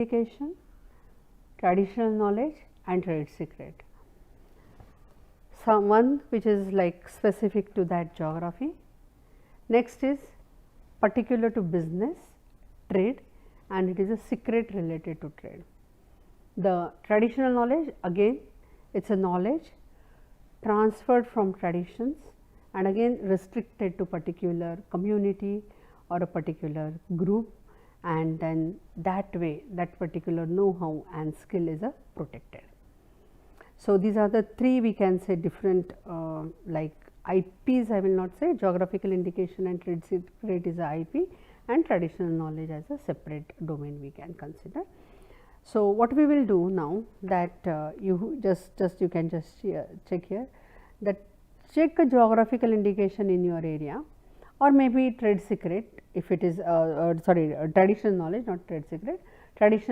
indication, traditional knowledge and trade secret. One which is like specific to that geography. Next is particular to business, trade, and it is a secret related to trade. The traditional knowledge, again it is a knowledge transferred from traditions and again restricted to particular community or a particular group, and then that way that particular know-how and skill is protected. So, these are the three we can say different like IPs. I will not say geographical indication and trade secret is a IP, and traditional knowledge as a separate domain we can consider. So, what we will do now that you you can just check here that check a geographical indication in your area, or maybe trade secret if it is sorry traditional knowledge, not trade secret, traditional